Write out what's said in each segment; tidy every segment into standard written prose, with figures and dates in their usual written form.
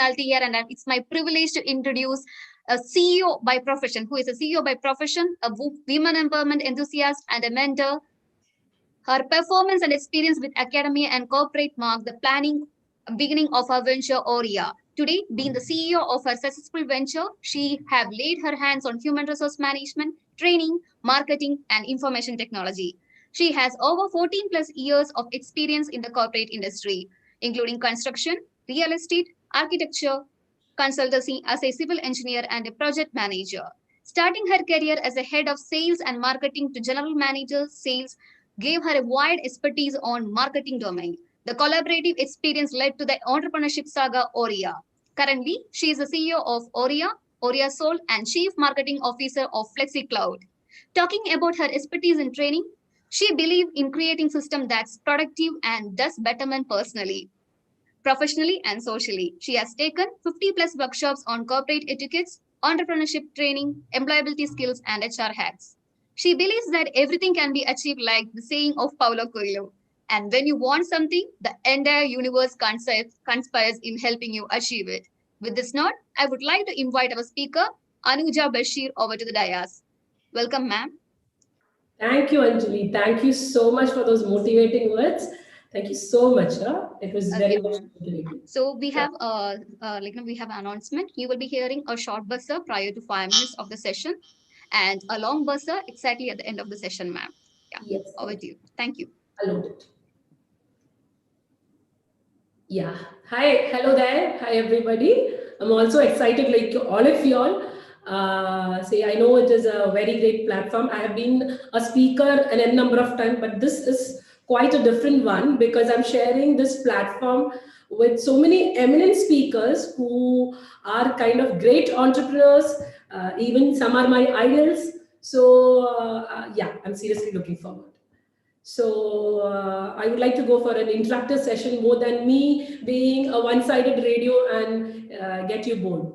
personality here, and it's my privilege to introduce a CEO by profession, who is a CEO by profession, a women empowerment enthusiast, and a mentor. Her performance and experience with academia and corporate mark the beginning of her venture Aurea. Today, being the CEO of her successful venture, she have laid her hands on human resource management, training, marketing, and information technology. She has over 14 plus years of experience in the corporate industry, including construction, real estate, architecture, consultancy as a civil engineer and a project manager. Starting her career as a head of sales and marketing to general manager sales gave her a wide expertise on marketing domain. The collaborative experience led to the entrepreneurship saga Aurea. Currently, she is the CEO of Aurea, Aurea Soul, and Chief Marketing Officer of FlexiCloud. Talking about her expertise in training, she believes in creating systems that's productive and does betterment personally, professionally, and socially. She has taken 50 plus workshops on corporate etiquettes, entrepreneurship training, employability skills, and HR hacks. She believes that everything can be achieved like the saying of Paulo Coelho. And when you want something, the entire universe conspires in helping you achieve it. With this note, I would like to invite our speaker, Anuja Bashir, over to the dais. Welcome, ma'am. Thank you, Anjali. Thank you so much for those motivating words. Thank you so much. It was very much motivating. So we have we have an announcement. You will be hearing a short buzzer prior to 5 minutes of the session, and a long buzzer exactly at the end of the session, ma'am. Yeah. Yes. Over to you. Thank you. Allowed it. Yeah. Hi. Hello there. Hi, everybody. I'm also excited, like all of y'all. I know it is a very great platform. I have been a speaker an n number of times, but this is quite a different one because I'm sharing this platform with so many eminent speakers who are kind of great entrepreneurs. Even some are my idols. So yeah, I'm seriously looking forward. So I would like to go for an interactive session more than me being a one-sided radio and get you bored.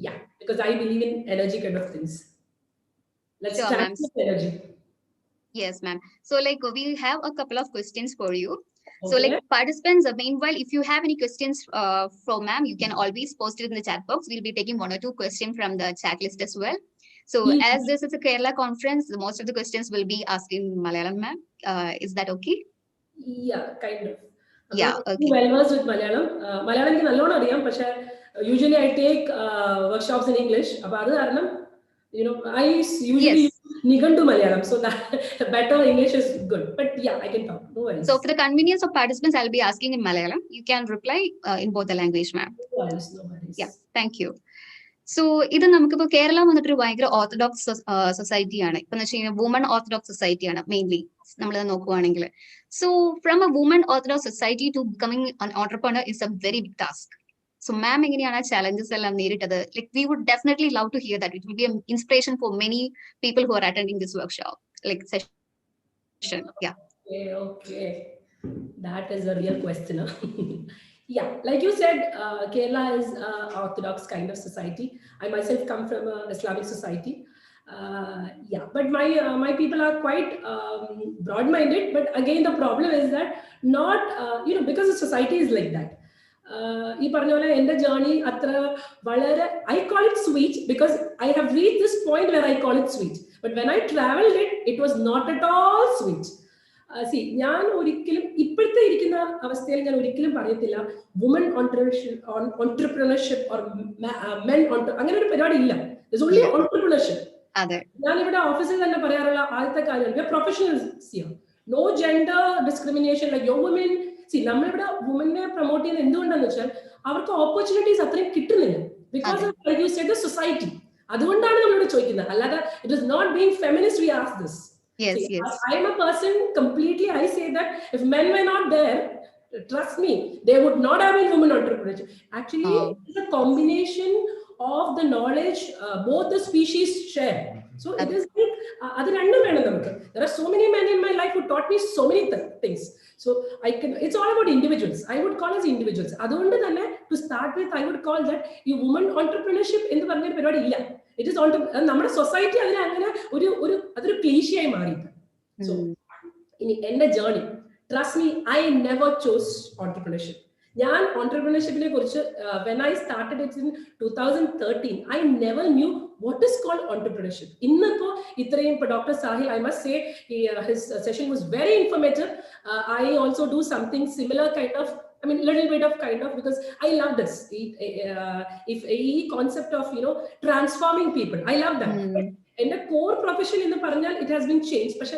Yeah, because I believe in energy kind of things. Let's start with energy. Yes, ma'am. So we have a couple of questions for you. Okay. So participants, meanwhile, if you have any questions from ma'am, you can always post it in the chat box. We'll be taking 1 or 2 questions from the chat list as well. So as this is a Kerala conference, most of the questions will be asked in Malayalam, ma'am. Is that okay? Yeah, kind of. Yeah, okay. Well versed with Malayalam. Malayalam ki nallona ariyam, പക്ഷേ usually I take workshops in English. അപ്പോൾ അത് കാരണം, I usually use Nigantu Malayalam, so that better English is good. But yeah, I can talk. No worries. So for the convenience of participants, I'll be asking in Malayalam. You can reply in both the language, ma'am. No worries, no worries. Yeah, thank you. So ഇത് നമുക്കിപ്പോൾ കേരളം വന്നിട്ട് ഭയങ്കര orthodox സൊസൈറ്റിയാണ്. ഇപ്പം എന്ന് വെച്ച് കഴിഞ്ഞാൽ woman orthodox സൊസൈറ്റിയാണ് mainly നമ്മൾ നോക്കുവാണെങ്കിൽ. So from a woman orthodox society to becoming an entrepreneur is a very big task. So ma'am എങ്ങനെയാണ് ആ ചാലഞ്ചസ് എല്ലാം നേരിട്ടത്? Like we would definitely love to hear that. It will be an inspiration for many people who are attending this workshop, like session. Yeah. Okay. That is a real question. Yeah, like you said, Kerala is an orthodox kind of society. I myself come from an Islamic society. Yeah, but my people are quite broad-minded. But again, the problem is that not, because the society is like that. ഈ പറഞ്ഞ പോലെ എൻ്റെ journey അത്ര വളരെ I call it sweet because I have reached this point where I call it sweet. But when I traveled it was not at all sweet. ഞാൻ ഒരിക്കലും ഇപ്പോഴത്തെ ഇരിക്കുന്ന അവസ്ഥയിൽ ഞാൻ ഒരിക്കലും പറയത്തില്ല വുമൺ ഓൺട്രപ്രണർഷിപ്പ് ഓർ മെൻ അങ്ങനെ ഒരു പരിപാടി ഇല്ല. Only entrepreneurship. ഞാൻ ഇവിടെ ഓഫീസിൽ തന്നെ പറയാറുള്ള ആദ്യത്തെ കാര്യം professionals, no gender discrimination. Like yo woman, നമ്മളിവിടെ വുമനെ പ്രൊമോട്ട് ചെയ്യുന്നത് എന്തുകൊണ്ടാന്ന് വെച്ചാൽ അവർക്ക് ഓപ്പർച്യൂണിറ്റീസ് അത്രയും കിട്ടുന്നില്ല. Because of you said the society. അതുകൊണ്ടാണ് നമ്മളിവിടെ ചോദിക്കുന്നത്. അല്ലാതെ it is not being feminist we ask this. Yes, yes. I am a person completely, I say that if men were not there, trust me, there would not have been women entrepreneurship. Actually, it's a combination of the knowledge both the species share. So it is like, there are so many men in my life who taught me so many things. So it's all about individuals. I would call us individuals. To start with, I would call that woman entrepreneurship in the period. It is നമ്മുടെ society അതിനെ അങ്ങനെ അതൊരു ക്ലീശയായി മാറിയിട്ട്. So ഇനി എന്റെ journey, trust me, I never chose entrepreneurship. Entrepreneurship, when I started it in 2013, I never knew what is called entrepreneurship. Dr. Sahil, I must say, his session was very informative. I also do something similar kind of, little bit of kind of, because I love this. If a concept of, transforming people, I love that. In the core profession in the Paranjal, it has been changed. But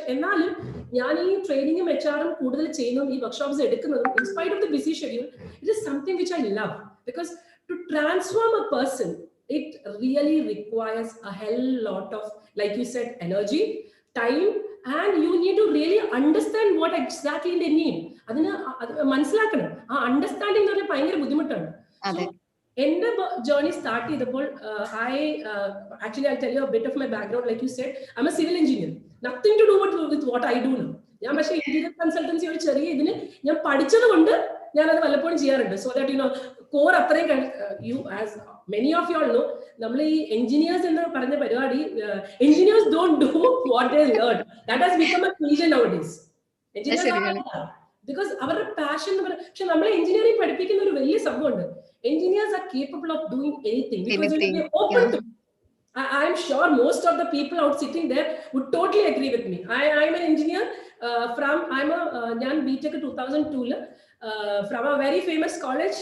training in HR workshops, in spite of the busy schedule, it is something which I love, because to transform a person, it really requires a hell lot of, like you said, energy, time, and you need to really understand what exactly they need. Understanding so in the journey started, I'll tell you a bit of my background. Like you said, I'm a civil engineer. Nothing to do with what I do now. I'm a engineer consultancy. So that core you, as many of you all know, engineers engineers don't do what they learn. That has become a cliche nowadays. Engineers are, because our passion, engineering engineers are capable of doing anything, because they're open to. I'm sure most of the people out sitting there would totally agree with me. I'm an engineer I'm a BTech 2002 from a very famous college,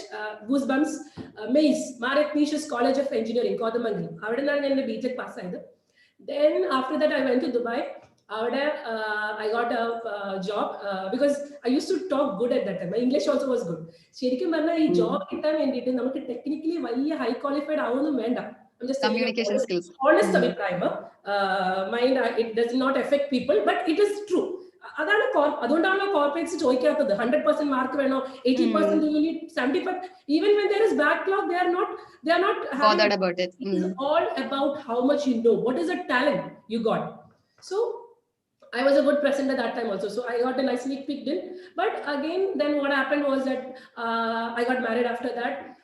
Goosebumps, MAIS, Marek Nish's College of Engineering, Kodamangalam. I BTech pass. Then after that, I went to Dubai. I got a job because I used to talk good at that time. My English also was good. Job technically high qualified. I'm just communication skills. Honest mind, it does not affect people, but it is true. Corporates 100% mark, 80% you need 75%. Even when there is backlog, they are not bothered about it. It is all about how much you know. What is the talent you got? So I was a good presenter that time also. So I got a nice sneak peek in. But again, then what happened was that I got married after that.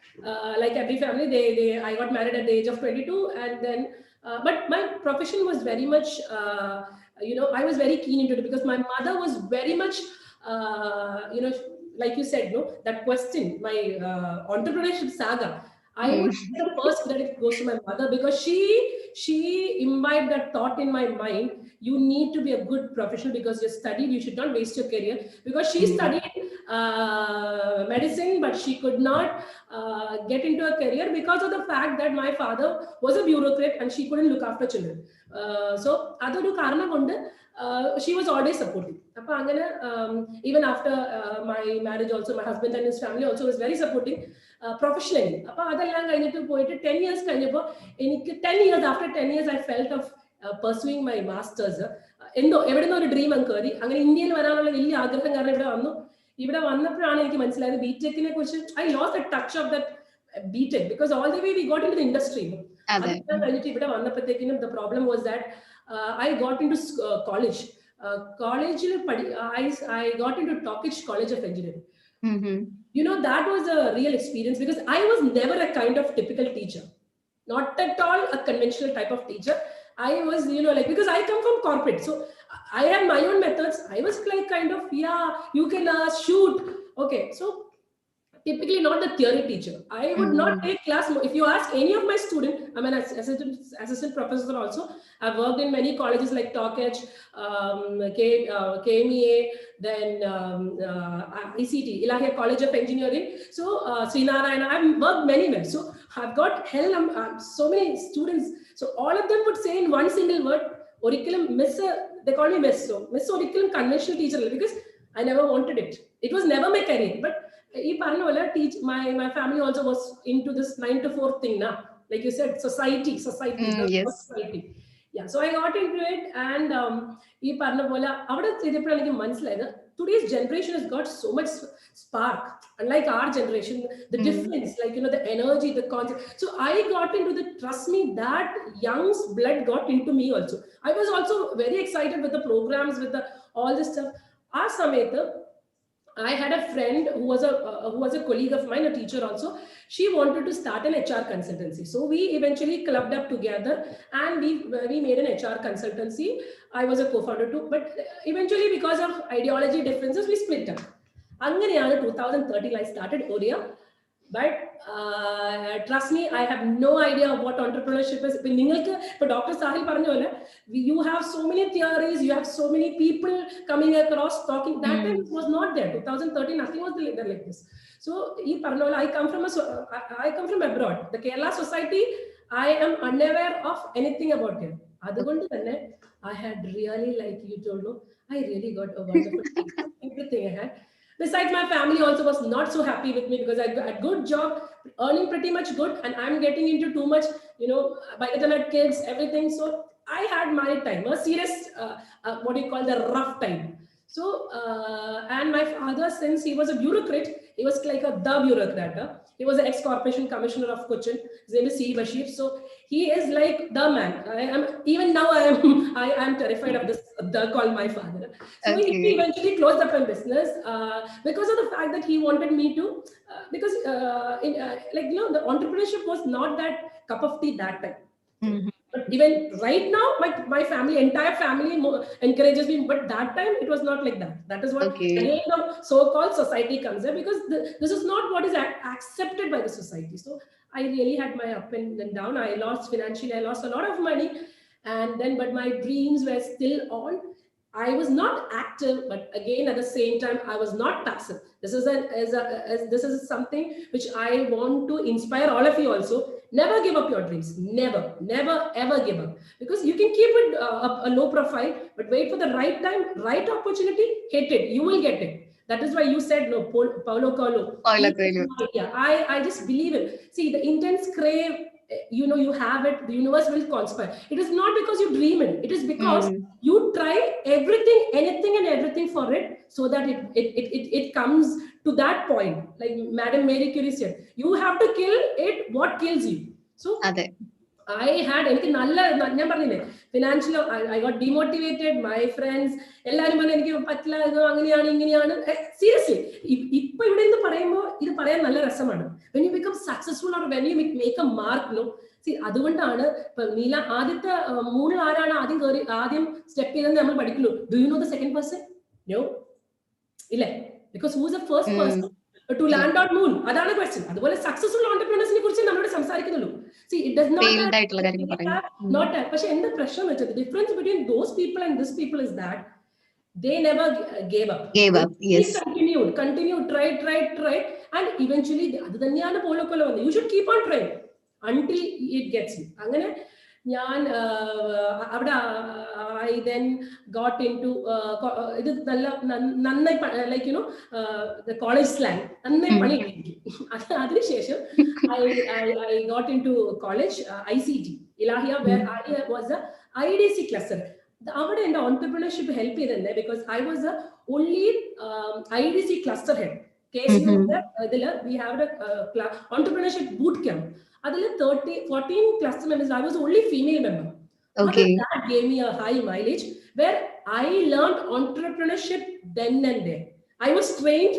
Like every family, I got married at the age of 22. And then, but my profession was very much, I was very keen into it, because my mother was very much, like you said, that question, my entrepreneurship saga. I would say the first credit goes to my mother, because she imbibed that thought in my mind. You need to be a good professional, because you studied, you should not waste your career. Because she studied medicine, but she could not get into a career because of the fact that my father was a bureaucrat and she couldn't look after children. So she was always supportive. Even after my marriage also, my husband and his family also was very supportive professionally. 10 years, 10 years, after 10 years, I felt of pursuing my masters. Every dream Indian I lost the touch of that BTech, because all the way we got into the industry. The problem was that I got into college. I got into Tokich College of Engineering. That was a real experience, because I was never a kind of typical teacher. Not at all a conventional type of teacher. I was, because I come from corporate. So I had my own methods. I was like kind of, you can shoot. Okay. So typically not the theory teacher. I would not take class. If you ask any of my students, I'm an assistant professor also. I've worked in many colleges like Tokech, KMEA, then ECT, Ilahia College of Engineering. So Srinarayana, I've worked many. So I've got so many students. So all of them would say in one single word, Oriculum Miss, they call me Miss. So Miss Oriculum conventional teacher, because I never wanted it. It was never my career. But my family also was into this 9 to 4 thing now. Like you said, society. Yes. Society. Yeah, so I got into it, and today's generation has got so much spark. Unlike our generation, the difference, the energy, the concept. So I got into the, trust me, that young's blood got into me also. I was also very excited with the programs, with all this stuff. I had a friend who was a colleague of mine, a teacher also. She wanted to start an HR consultancy. So we eventually clubbed up together, and we made an HR consultancy. I was a co-founder too, but eventually because of ideology differences, we split up. അങ്ങനെയാണ് 2013 I started Oria. But trust me, I have no idea of what entrepreneurship is. But Dr. Sahil Parnjola, you have so many theories, you have so many people coming across talking. That time it was not there. 2013, nothing was there like this. So I come from I come from abroad. The Kerala society, I am unaware of anything about it. I had really, like you told, no, I really got a wonderful everything I had. Besides, my family also was not so happy with me because I got a good job, earning pretty much good, and I'm getting into too much, by the time I had kids, everything. So I had my time, a serious, what do you call, the rough time. So, and my father, since he was a bureaucrat, he was like the bureaucrat. He was an ex-corporation commissioner of Cochin. His name is C. Bashir. So he is like the man. Even now I am terrified of this, the call my father. So he eventually closed up a business because of the fact that he wanted me to, because the entrepreneurship was not that cup of tea that time. But even right now, my family, entire family encourages me. But that time, it was not like that. That is what again the so-called society comes in, because this is not what is accepted by the society. So I really had my up and down. I lost financially. I lost a lot of money, but my dreams were still on. I was not active, but again at the same time, I was not passive. This is something which I want to inspire all of you also. Never give up your dreams. Never, ever give up. Because you can keep it a low profile, but wait for the right time, right opportunity, hit it. You will get it. That is why you said no, Paulo Coelho. Yeah, I just believe it. See, the intense crave, you have it, the universe will conspire. It is not because you dream it. It is because you try everything, anything and everything for it, so that it comes to that point. Like Madam Mary Curie said, you have to kill it what kills you. So I had financially, I got demotivated. My friends, seriously, when you become successful or when you make a mark, no. See, അതുകൊണ്ടാണ് നീല ആദ്യത്തെ മൂന്നിൽ ആരാണ് ആദ്യം step ചെയ്തെന്ന് നമ്മൾ പഠിക്കുന്നു. Do you know the second person? No. ഇല്ലേ? Because who is the first person to land on moon? അതാണ് question. അതുപോലെ സക്സസ്ഫുൾ ഓണ്ടർപ്രണേഴ്സിനെ കുറിച്ച് നമ്മളോട് സംസാരിക്കുന്നുള്ളൂ. See, it does not not that. പക്ഷെ എന്താ പ്രശ്നം വെച്ചത്? The difference between those people and this people is that they never gave up. Yes. Continued, tried, and eventually അത് തന്നെയാണ് Paulo Coelho വന്നത്. You should keep on trying until it gets you. അങ്ങനെ ഞാൻ അവിടെ I then got into ഇത് നല്ല നന്നായി like the college slang നന്നായി പണി കിട്ടി. അതിനുശേഷം I got into college, ICT Ilahia, where I was a IDC cluster. അവിടെ എൻ്റെ entrepreneurship help ചെയ്തത് because I was the only IDC cluster head. We have a entrepreneurship boot camp. 14 cluster members. I was the only female member. That gave me a high mileage where I learned entrepreneurship then and there. I was trained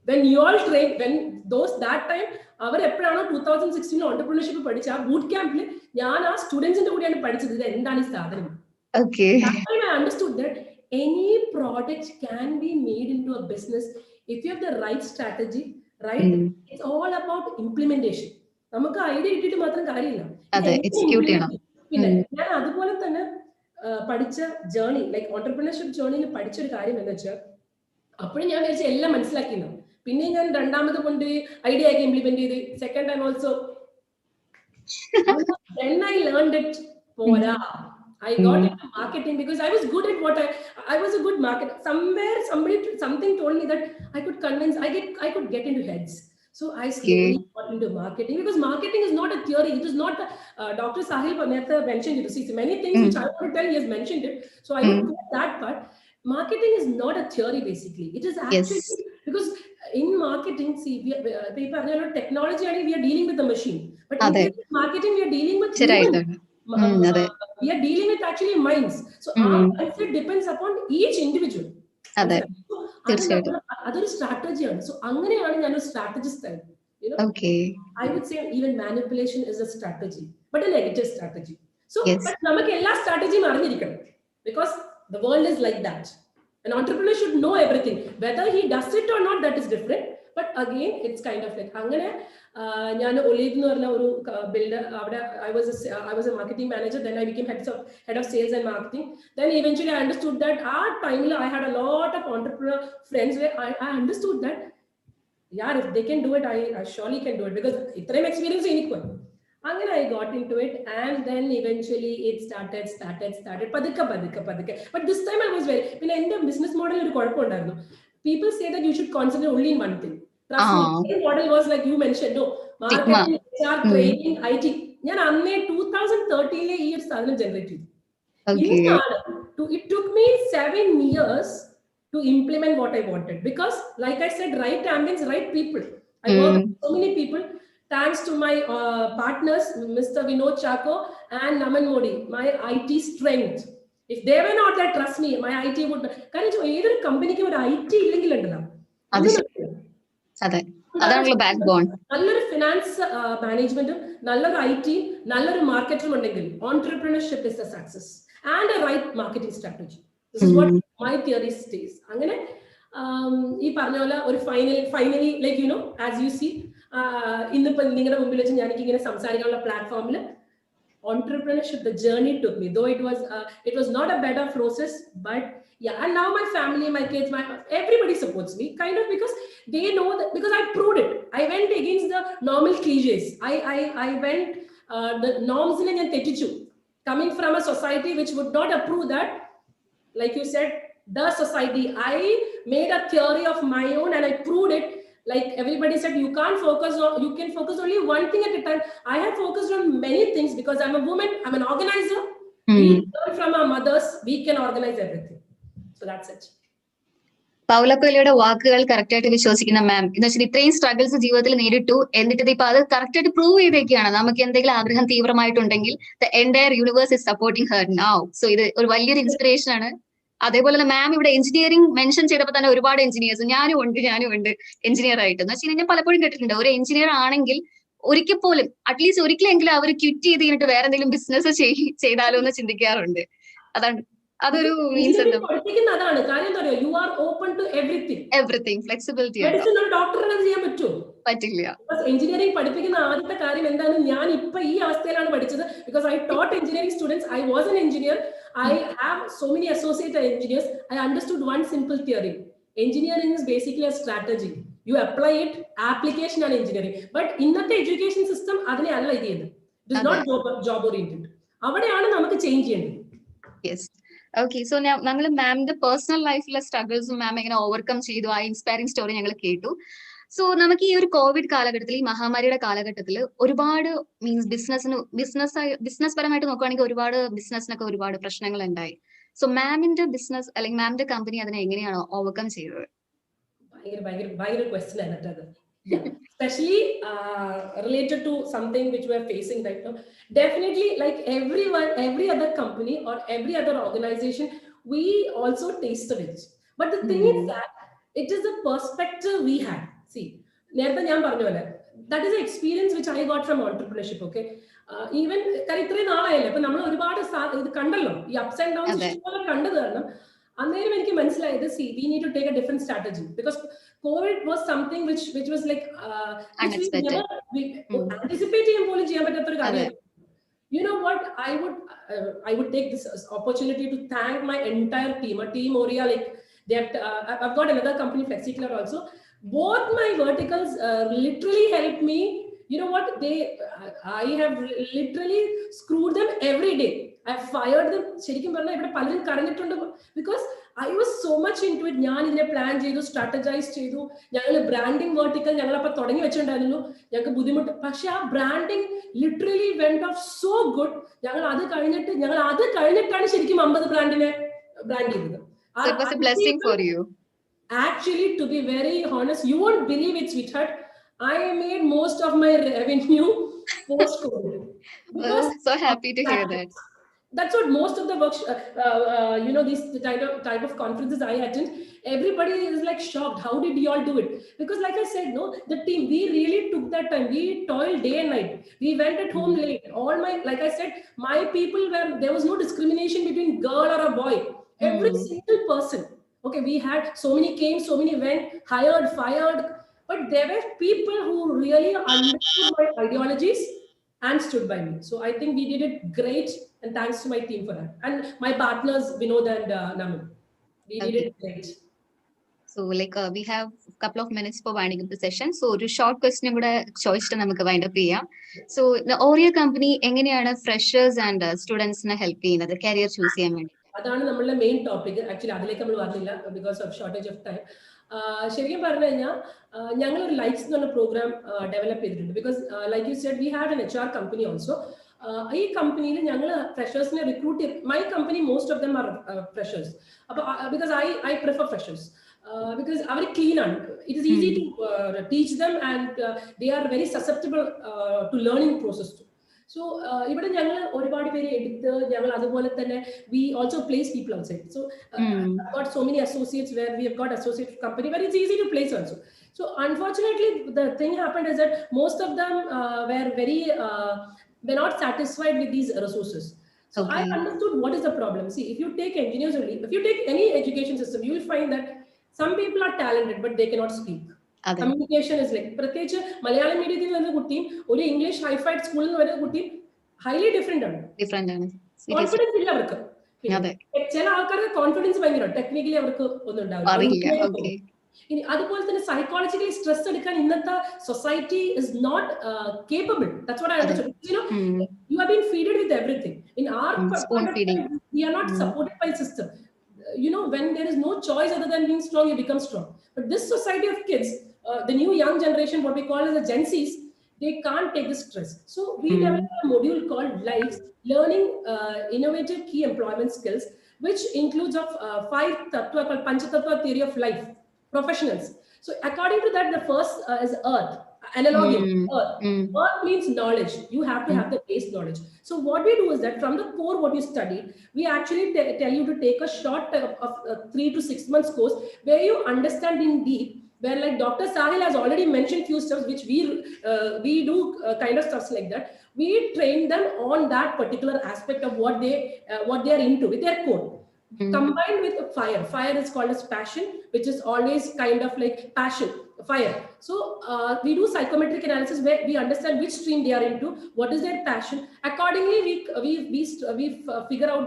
when you all trained, when those that time, അവർ എപ്പോഴാണോ 2016 entrepreneurship പഠിച്ച ആ boot ക്യാമ്പിൽ ഞാൻ ആ സ്റ്റുഡൻസിന്റെ കൂടെയാണ് പഠിച്ചത് ഇത് എന്താണ് ഈ സാധനം. That time I understood that any product can be made into a business if you have the right strategy, right? It's all about implementation. നമുക്ക് ഐഡിയ കിട്ടിയിട്ട് മാത്രം കാര്യമില്ല, പിന്നെ ഞാൻ അതുപോലെ തന്നെ പഠിച്ച ജേർണി, ലൈക്ക് ഓണ്ടർപ്രണർഷിപ്പ് ജേർണിയിൽ പഠിച്ചൊരു കാര്യം എന്ന് വെച്ചാൽ അപ്പോഴും ഞാൻ വിചാരിച്ച എല്ലാം മനസ്സിലാക്കിയിരുന്നു. പിന്നെ ഞാൻ രണ്ടാമത് കൊണ്ട് ഐഡിയ ആക്കി ഇംപ്ലിമെന്റ് ചെയ്ത് second time also then I learned it. I got into marketing because I was good at what I was a good marketer. Something told me that I could convince, I could get into heads. So I slowly got into marketing, because marketing is not a theory. It is not Dr. Sahil Panetta mentioned it. See, many things which I want to tell, he has mentioned it. So I will put that part. Marketing is not a theory, basically. It is actually, because in marketing, see, technology, we are dealing with the machine. But in marketing, we are dealing with humans. We are dealing with actually minds. So our mindset depends upon each individual. Other strategy. So അങ്ങനെയാണ് ഞാൻ ഒരു strategist ആയത്. I would say even manipulation is a strategy, but a negative strategy. So but നമുക്ക് എല്ലാ സ്ട്രാറ്റജിയും അറിഞ്ഞിരിക്കണം, because the world is like that. An entrepreneur should know everything. Whether he does it or not, that is different. But again, it's kind of like I was a marketing manager. Then I became head of sales and marketing. Then eventually I understood that at time I had a lot of entrepreneur friends where I understood that, yeah, if they can do it, I surely can do it, because itrem experience equal. Again, I got into it, and then eventually it started. But this time I was very, when I ended business model, people say that you should concentrate only in one thing. Trust me, the model was like you mentioned, no, marketing, HR, training, IT. Yeah, 2013 years generated. Okay. It took me 7 years to implement what I wanted, because, like I said, right ambience, right people. I work with so many people. Thanks to my partners, Mr. Vinod Chako and Naman Modi, my IT strength. If they were not there, trust me, my IT would. Either company can IT backbone. Finance management, IT, marketing, entrepreneurship is the success, and a right marketing strategy. This is what my theory says. Finally, like, you know, as you see, in the platform, entrepreneurship, the journey took me, though it was not a better process, but yeah. And now my family, my kids, everybody supports me, kind of, because they know that, because I proved it. I went against the normal cliches. I went the norms in an coming from a society which would not approve that. Like you said, the society, I made a theory of my own and I proved it. Like everybody said, you can focus only one thing at a time. I have focused on many things because I'm a woman, I'm an organizer. We learn from our mothers, we can organize everything. So that's it. Paula Coelhoയുടെ വാക്കുകൾ correct ആയിട്ട് വിശ്വസിക്കുന്ന മാം എന്ന് വെച്ചാൽ ഇത്രയും struggles ജീവിതത്തിൽ നേരിട്ടു, എന്നിട്ട് ഇപ്പൊ അത് കറക്റ്റ് ആയിട്ട് പ്രൂവ് ചെയ്തേക്കാണ്. നമുക്ക് എന്തെങ്കിലും ആഗ്രഹം തീവ്രമായിട്ടുണ്ടെങ്കിൽ the entire universe is supporting her now. So ഇത് ഒരു വലിയൊരു ഇൻസ്പിറേഷൻ ആണ്. അതേപോലെ തന്നെ മാം ഇവിടെ എഞ്ചിനീയറിംഗ് മെൻഷൻ ചെയ്തപ്പോൾ തന്നെ ഒരുപാട് എഞ്ചിനീയേഴ്സ്, ഞാനും ഉണ്ട് എഞ്ചിനീയർ ആയിട്ട്. എന്ന് വെച്ചാൽ ഞാൻ പലപ്പോഴും കേട്ടിട്ടുണ്ട്, ഒരു എഞ്ചിനീയർ ആണെങ്കിൽ ഒരിക്കൽ പോലും അറ്റ്ലീസ്റ്റ് ഒരിക്കലെങ്കിലും അവർ ക്വിറ്റ് ചെയ്ത് കഴിഞ്ഞിട്ട് വേറെ എന്തെങ്കിലും ബിസിനസ് ചെയ്താലോ എന്ന് ചിന്തിക്കാറുണ്ട്. അതാണ് അതൊരു മീൻസ് എന്താ, അതാണ് കാര്യം. എന്താ പറയുക, you are open to everything flexibility ഡോക്ടറിനെ ചെയ്യാൻ പറ്റുമോ? പറ്റില്ല. എഞ്ചിനീയറിംഗ് പഠിപ്പിക്കുന്ന ആദ്യത്തെ കാര്യം എന്താണ്, ഞാൻ ഇപ്പൊ ഈ അവസ്ഥയിലാണ് പഠിച്ചത്. Because I taught engineering students, I was an engineer, I have so many associate engineers. I understood one simple theory. Engineering is basically a strategy. You apply it, application and engineering. But in the education system, adine alla ideyadu. It is not job oriented. Avadeyanu namakku change cheyandadu. Yes. Okay, so now nangal ma'am the personal life la struggles ma'am engane overcome cheyidu, ആ inspiring story ഞങ്ങൾ കേട്ടു. So നമുക്ക് ഈ ഒരു Covid കാലഘട്ടത്തിൽ, ഈ മഹാമാരിയുടെ കാലഘട്ടത്തിൽ ഒരുപാട് മീൻസ് ബിസിനസ് പരമായിട്ട് നോക്കുകയാണെങ്കിൽ ഒരുപാട് ബിസിനസ്സിനൊക്കെ ഒരുപാട് പ്രശ്നങ്ങൾ ഉണ്ടായി. സോ മാമിന്റെ ബിസിനസ് അല്ലെങ്കിൽ മാമിന്റെ കമ്പനി അതിനെ എങ്ങനെയാണോ ഓവർകം ചെയ്തത്? ഭയങ്കര ക്വസ്റ്റ്യൻ ആണ് അത്. Especially related to something which we are facing right now. Definitely, like every other company or every other organization, we also tasted it. But the thing is that it is the perspective we had. See, that is the experience which I got from entrepreneurship. Okay, even ups and downs. See, we need to take a different strategy, because COVID was something which was like unexpected. You know what? I would take this opportunity to thank my entire team, Team Oria. Like I've got another company, FlexiClear, also. Both my verticals literally helped me. You know what? I have literally screwed them every day. I fired them. Because I was so much into it. I plan to strategize, branding vertical. Branding literally went off so good. So it was a blessing for you. Actually, to be very honest, you won't believe it, sweetheart. I made most of my revenue post-COVID. So happy to hear that. That's what most of the works, these type of conferences I attend, everybody is like shocked. How did you all do it? Because like I said, no, the team, we really took that time. We toiled day and night. We went at home late. Like I said, my people there was no discrimination between girl or a boy. Every single person. Okay, we had so many came, so many went, hired, fired, but there were people who really understood my ideologies and stood by me. So I think we did it great, and thanks to my team for that. And my partners, Vinod and Naman. We did Okay. it great. So like we have a couple of minutes for winding up the session. So ഒരു short question കൂടെ ചോദിച്ചിട്ട് നമുക്ക് wind up ചെയ്യാം. So ഓറിയ company എങ്ങനെയാണ് freshers and സ്റ്റുഡൻസിനെ help ചെയ്യുന്നത് career choose ചെയ്യാൻ വേണ്ടി? അതാണ് നമ്മളുടെ മെയിൻ ടോപ്പിക്. ആക്ച്വലി അതിലേക്ക് നമ്മൾ വന്നില്ല because of shortage of time. ശരിക്കും പറഞ്ഞു കഴിഞ്ഞാൽ ഞങ്ങൾ ഒരു ലൈക്സ് എന്ന് പറഞ്ഞ പ്രോഗ്രാം ഡെവലപ്പ് ചെയ്തിട്ടുണ്ട്. Because like you said we had an HR company also. ഈ കമ്പനിയിൽ ഞങ്ങൾ ഫ്രഷേഴ്സിനെ റിക്രൂട്ട് ചെയ്ത്, my company most of them are freshers. അപ്പോൾ because I prefer freshers because അവർ clean ആണ്. It is easy to teach them and they are very susceptible to learning process too. So ഇവിടെ ഞങ്ങൾ ഒരുപാട് പേര് എടുത്ത് ഞങ്ങൾ അതുപോലെ തന്നെ we also place people outside. So I've got so many associates where we have got associate company where it's easy to place also. So unfortunately the thing happened is that most of them were not satisfied with these resources. So I understood what is the problem. See, if you take engineers only, if you take any education system, you will find that some people are talented but they cannot speak. Communication is like പ്രത്യേകിച്ച് മലയാളം മീഡിയത്തിൽ വരുന്ന കുട്ടിയും ഒരു English ഹൈഫൈഡ് സ്കൂളിൽ നിന്ന് വരുന്ന കുട്ടിയും highly different ആണ്. കോൺഫിഡൻസ് ഇല്ല അവർക്ക്. ചില ആൾക്കാർക്ക് കോൺഫിഡൻസ് ഭയങ്കര, ടെക്നിക്കലി അവർക്ക് ഒന്നും ഉണ്ടാവില്ല. ഇനി അതുപോലെ തന്നെ സൈക്കോളജിക്കലി സ്ട്രെസ് എടുക്കാൻ ഇന്നത്തെ society is not capable. That's what I understood. You have been feeded with everything. In our we are not supported by system. When there is no choice other than being strong, you become strong. But this society of kids, the new young generation, what we call as the Gen Zs, they can't take the stress. So we developed a module called Lives, learning innovative key employment skills, which includes of 5 tattva called Panchatattva theory of life, professionals. So according to that, the first is Earth. Analogy. Earth means knowledge. You have to have the base knowledge. So what we do is that from the core what you study, we actually tell you to take a short of 3 to 6 months course where you understand in deep, where like Dr. Sahil has already mentioned few stuff which we do kind of stuffs like that. We train them on that particular aspect of what they are into with their core. Combined with fire is called as passion, which is always kind of like passion, fire. So we do psychometric analysis where we understand which stream they are into, what is their passion. Accordingly we figure out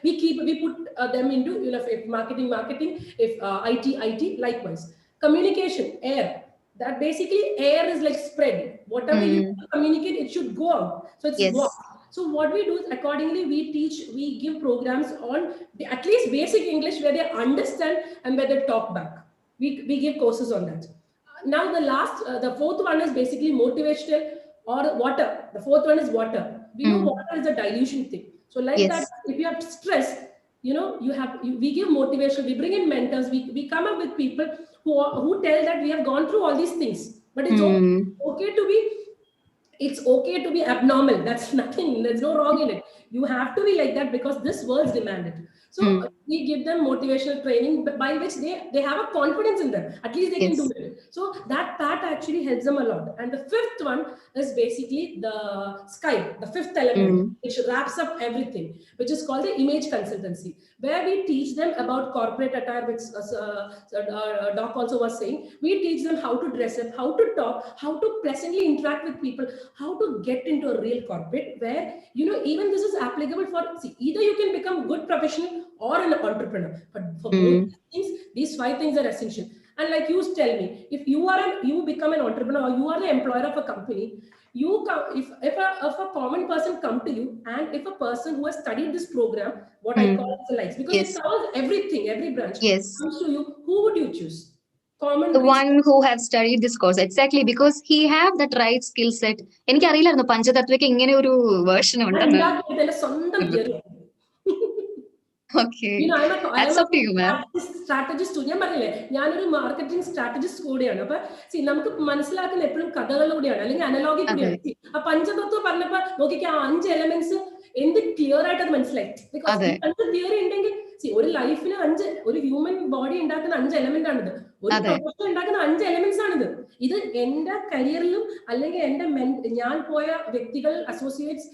we put them into, if marketing, if IT likewise. Communication, air, that basically air is like spread. Whatever you communicate, it should go out. So it's walk. So what we do is accordingly we give programs on at least basic English where they understand and where they talk back. We give courses on that. Now the fourth one is basically motivational or water. The fourth one is water. We know water is a dilution thing. So like that, if you have stress, we give motivation. We bring in mentors. We come up with people who tell that we have gone through all these things, but it's okay to be abnormal. That's nothing. There's no wrong in it. You have to be like that because this world's demanded. So we give them motivational training by which they have a confidence in them. At least they can do it. So that actually helps them a lot. And the fifth one is basically the sky, the fifth element, which wraps up everything, which is called the image consultancy, where we teach them about corporate attire, which Doc also was saying. We teach them how to dress up, how to talk, how to pleasantly interact with people, how to get into a real corporate where, even this is applicable for, either you can become good professional or an entrepreneur. But for both things, these 5 things are essential. And like you tell me, if you become an entrepreneur or you are the employer of a company, if a common person come to you, and if a person who has studied this program, what I call as a life, because it covers everything, every branch, comes to you, who would you choose? The one who have studied this course, exactly, because he have that right skill set. എനിക്കറിയില്ലായിരുന്നു പഞ്ചതത്വയ്ക്ക് ഇങ്ങനെ ഒരു version ഉണ്ടെന്ന്. Okay. That's up to you, ma'am. Strategist too. ഞാൻ പറഞ്ഞില്ലേ, ഞാനൊരു marketing strategist കൂടിയാണ്. അപ്പൊ നമുക്ക് മനസ്സിലാക്കുന്ന എപ്പോഴും കഥകളിലൂടെയാണ്, അല്ലെങ്കിൽ അനലോഗി കൂടിയാണ്. ആ പഞ്ചതത്വം പറഞ്ഞപ്പോ നോക്കിക്കാൻ 5 എലമെന്റ്സ് എന്ത് ക്ലിയർ ആയിട്ട് അത് മനസ്സിലായി. ബിക്കോസ് തിയറി ഉണ്ടെങ്കിൽ ഒരു ലൈഫിന് ഒരു ഹ്യൂമൻ ബോഡി ഉണ്ടാക്കുന്ന 5 എലമെന്റ് ആണിത്. ഒരു പ്രൊഫഷൻ ഉണ്ടാക്കുന്ന 5 എലമെന്റ്സ് ആണിത്. ഇത് എന്റെ കരിയറിലും അല്ലെങ്കിൽ ഞാൻ പോയ വ്യക്തികൾ, അസോസിയേറ്റ്സ്,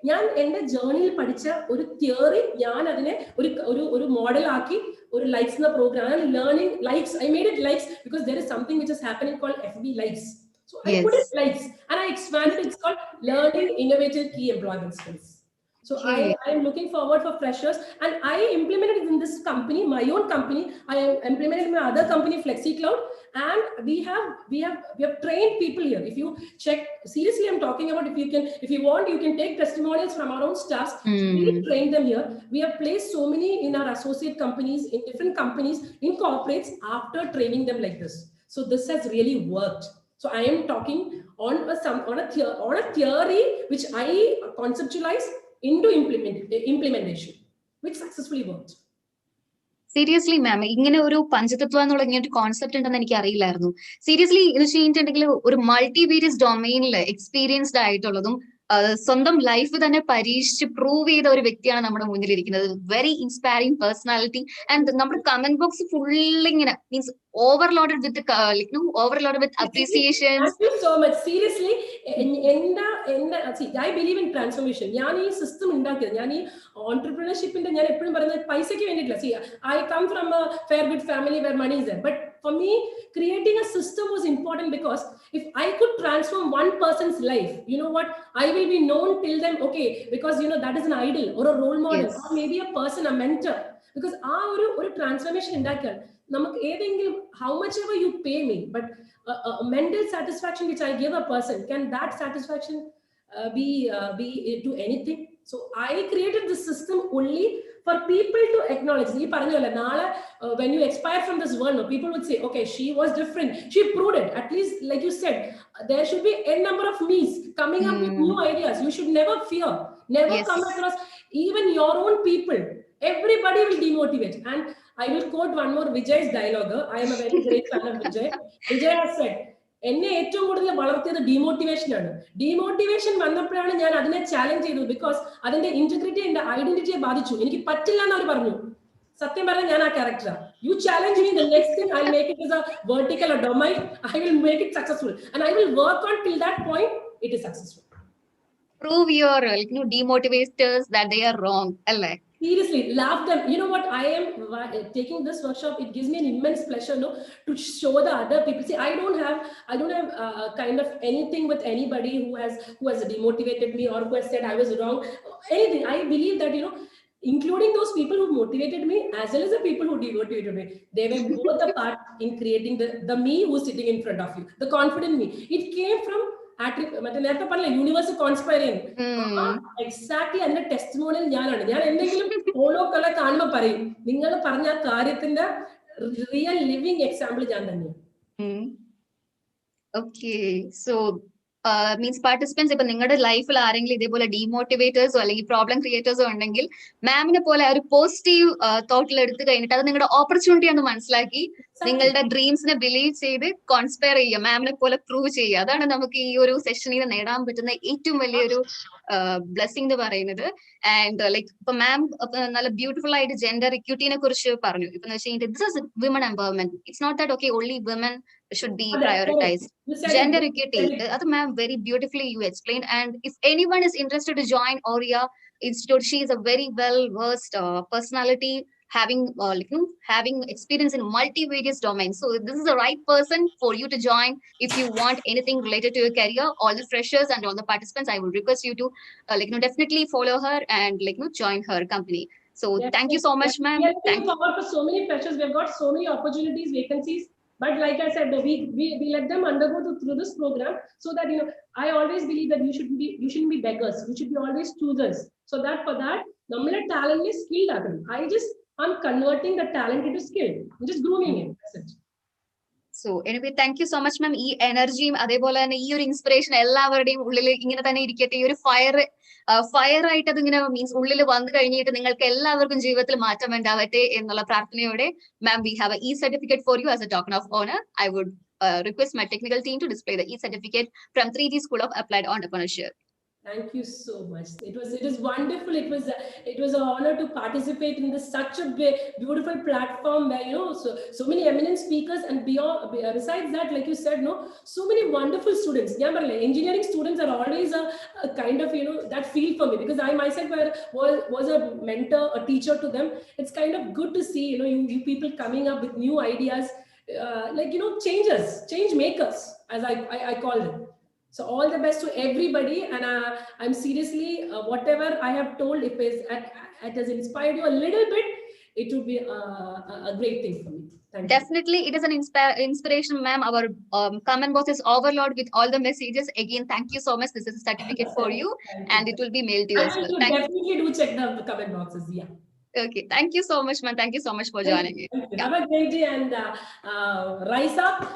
ഞാൻ എന്റെ ജേർണിയിൽ പഠിച്ച ഒരു തിയറി ഞാൻ അതിനെ ഒരു മോഡൽ ആക്കി ഒരു ലൈക്സ് എന്ന program, learning likes, I made it likes because there is something which is happening called FB likes. So I put it likes and I expanded. It's called learning innovative key employment skills. So I am looking forward for freshers, and I implemented it in this company, my own company. I implemented in my other company, FlexiCloud, and we have trained people here. If you check, seriously, I'm talking about, if you want, you can take testimonials from our own staffs. We train them here. We have placed so many in our associate companies, in different companies, in corporates, after training them like this. So this has really worked. So I am talking on a theory which I conceptualized into implementation, which successfully worked. Seriously ma'am, ഇങ്ങനെ ഒരു പഞ്ചതത്വം എന്നുള്ള ഇങ്ങനെ ഒരു concept ഉണ്ടെന്ന് എനിക്ക് അറിയില്ലായിരുന്നു. Seriously ഇത് ചെയ്തിട്ടുണ്ടെങ്കിൽ ഒരു മൾട്ടിവേരിയസ് ഡൊമൈനിൽ എക്സ്പീരിയൻസ്ഡ് ആയിട്ടുള്ളതും സ്വന്തം ലൈഫ് തന്നെ പരീക്ഷിച്ച് പ്രൂവ് ചെയ്ത ഒരു വ്യക്തിയാണ് നമ്മുടെ മുന്നിലിരിക്കുന്നത്. Very inspiring personality. ആൻഡ് നമ്മുടെ കമന്റ് ബോക്സ് ഫുള്ളി ഇങ്ങനെ means overloaded with appreciations. Thank you so much. Seriously, see, I believe in transformation. ഞാൻ ഈ സിസ്റ്റം ഉണ്ടാക്കിയത്, ഞാൻ ഈ ഓൺടർപ്രണർഷിപ്പിന്റെ, ഞാൻ എപ്പോഴും പറയുന്നത് പൈസയ്ക്ക് വേണ്ടിയിട്ടില്ല. See, I come from a fair good family where money is there, but for me creating a system was important, because if I could transform one person's life, you know what, I will be known till them, okay, because you know that is an idol or a role model, or maybe a person, a mentor, because ആ ഒരു transformation ഉണ്ടാക്കിയാൽ നമുക്ക് ഏതെങ്കിലും, how much ever you pay me, but a mental satisfaction which I give a person, can that satisfaction be to anything? So I created this system only for people to acknowledge. You parnalla naale when you expire from this world, no, people would say, okay, she was different, she proved it. At least, like you said, there should be a number of me's coming up with new ideas. You should never fear, never come across even your own people. Everybody will demotivate. And I will quote one more Vijay's dialogue. I am a very great fan of Vijay. Vijay has said, എന്നെ ഏറ്റവും കൂടുതൽ വളർത്തിയത് demotivation ആണ്. Demotivation വന്നപ്പോഴാണ് ഞാൻ അതിനെ challenge ചെയ്തത്, because അതിന്റെ ഇന്റഗ്രിറ്റി, എന്റെ ഐഡന്റിറ്റിയെ ബാധിച്ചു. എനിക്ക് പറ്റില്ല എന്ന് അവർ പറഞ്ഞു. സത്യം പറഞ്ഞാൽ ഞാൻ ആ ക്യാരക്ടറാണ്. You challenge me, the next thing I make it is a vertical or domain. I will make it successful and I will work on till that point it is successful. Prove your demotivators that they are wrong, alle. Seriously, laugh them. You know what, I am taking this workshop, it gives me an immense pleasure, no, to show the other people. See, I don't have kind of anything with anybody who has demotivated me or who has said I was wrong, anything. I believe that, you know, including those people who motivated me as well as the people who demotivated me, they were both a part in creating the me who's sitting in front of you, the confident me. It came from മറ്റേ നേരത്തെ പറഞ്ഞ universe conspire ചെയ്യുന്നു. Exactly അതിന്റെ testimonial ഞാനാണ്. ഞാൻ എന്തെങ്കിലും ഫോളോക്കളെ കാണുമ്പോൾ പറയും, നിങ്ങൾ പറഞ്ഞ കാര്യത്തിന്റെ റിയൽ ലിവിങ് എക്സാമ്പിൾ ഞാൻ തന്നെയാണ്. ഓക്കെ, സോ മീൻസ് പാർട്ടിസിപ്പൻസ്, ഇപ്പൊ നിങ്ങളുടെ ലൈഫിൽ ആരെങ്കിലും ഇതേപോലെ ഡീമോട്ടിവേറ്റേഴ്സോ അല്ലെങ്കിൽ പ്രോബ്ലം ക്രിയേറ്റേഴ്സോ ഉണ്ടെങ്കിൽ മാമിനെ പോലെ ഒരു പോസിറ്റീവ് തോട്ടിൽ എടുത്തു കഴിഞ്ഞിട്ട് അത് നിങ്ങളുടെ ഓപ്പർച്യൂണിറ്റി ആണെന്ന് മനസ്സിലാക്കി നിങ്ങളുടെ ഡ്രീംസിനെ ബിലീവ് ചെയ്ത് കോൺസ്പയർ ചെയ്യുക, മാമിനെ പോലെ പ്രൂവ് ചെയ്യുക. അതാണ് നമുക്ക് ഈ ഒരു സെഷനിൽ നേടാൻ പറ്റുന്ന ഏറ്റവും വലിയൊരു ബ്ലെസ്സിംഗ് എന്ന് പറയുന്നത്. ആൻഡ് ലൈക്ക് ഇപ്പൊ മാം നല്ല ബ്യൂട്ടിഫുൾ ആയിട്ട് ജെൻഡർ ഇക്വിറ്റിനെ കുറിച്ച് പറഞ്ഞു. ഇപ്പൊ this is women empowerment. It's not that okay only women should be prioritized. Gender equity, that ma'am very beautifully you explained. And if anyone is interested to join Aurea Institute, she is a very well versed personality, having experience in multivarious domains. So this is the right person for you to join if you want anything related to your career. All the freshers and all the participants, I would request you to definitely follow her and join her company. So thank you so much, ma'am. Thank you for so many freshers. We have got so many opportunities, vacancies. But like I said, we let them undergo through this program, so that, you know, I always believe that you shouldn't be beggars. You should be always choosers. So that for that, nammale talent is skilled aaganu. I'm converting the talent into skill. I'm just grooming it. That's it. So anyway, thank you so much, ma'am. ഈ എനർജിയും അതേപോലെ തന്നെ ഈ ഒരു inspiration എല്ലാവരുടെയും ഉള്ളിൽ ഇങ്ങനെ തന്നെ ഇരിക്കട്ടെ. ഈ ഒരു ഫയർ ആയിട്ട് അതിങ്ങനെ മീൻസ് ഉള്ളിൽ വന്നു കഴിഞ്ഞിട്ട് നിങ്ങൾക്ക് എല്ലാവർക്കും ജീവിതത്തിൽ മാറ്റം ഉണ്ടാവട്ടെ എന്നുള്ള പ്രാർത്ഥനയോടെ, മാം, we have a e-certificate for you as a token of honor. I would request my technical team to display the e-certificate from 3G School of Applied Entrepreneurship. Thank you so much. It was wonderful. It was an honor to participate in this such a beautiful platform where so many eminent speakers, and beyond besides that, like you said, no, so many wonderful students. Yeah, but like, engineering students are always a kind of that feel for me, because I myself was a mentor, a teacher to them. It's kind of good to see you people coming up with new ideas, change makers, as I call them. So all the best to everybody, and I'm seriously, whatever I have told, if it has inspired you a little bit, it would be a great thing for me. Thank you. Definitely, it is an inspiration, ma'am. Our comment box is overloaded with all the messages. Again, thank you so much. This is a certificate for you, and it will be mailed to you as well. You definitely do check the comment boxes. Yeah. Okay, thank you so much, ma'am. Thank you so much for joining me. Have a great day, and rise up.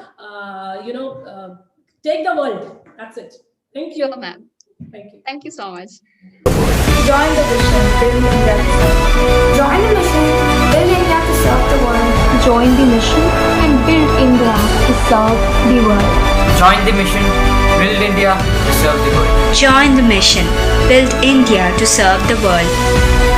Take the world. That's it. Thank you. Sure, ma'am. Thank you. Thank you so much. Join the mission, build India. Join the mission, build India to serve the world. Join the mission and build India to serve the world. Join the mission, build India to serve the world. Join the mission, build India to serve the world.